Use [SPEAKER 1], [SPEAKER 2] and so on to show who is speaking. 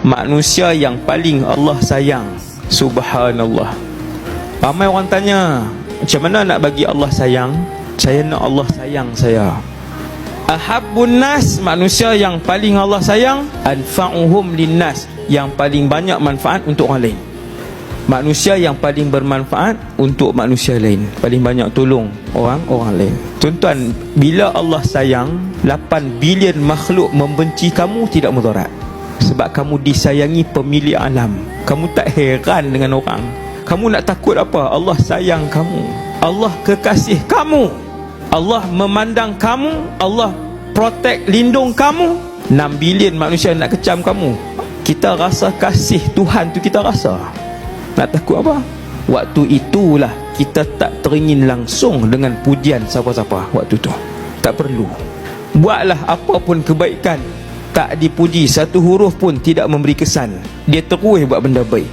[SPEAKER 1] manusia yang paling Allah sayang. Subhanallah. Ramai orang tanya, macam mana nak bagi Allah sayang? Saya nak Allah sayang saya. Ahabbun nas, manusia yang paling Allah sayang, anfa'uhum linnas, yang paling banyak manfaat untuk orang lain. Manusia yang paling bermanfaat untuk manusia lain, paling banyak tolong orang lain. Tuan-tuan, bila Allah sayang, 8 bilion makhluk membenci kamu tidak mudarat. Sebab kamu disayangi pemilik alam. Kamu tak heran dengan orang. Kamu nak takut apa? Allah sayang kamu. Allah kekasih kamu. Allah memandang kamu. Allah protect, lindung kamu. 6 bilion manusia nak kecam kamu. Kita rasa kasih Tuhan tu, kita rasa. Nak takut apa? Waktu itulah kita tak teringin langsung dengan pujian siapa-siapa. Waktu tu tak perlu. Buatlah apa pun kebaikan, tak dipuji, satu huruf pun tidak memberi kesan, dia terus buat benda baik.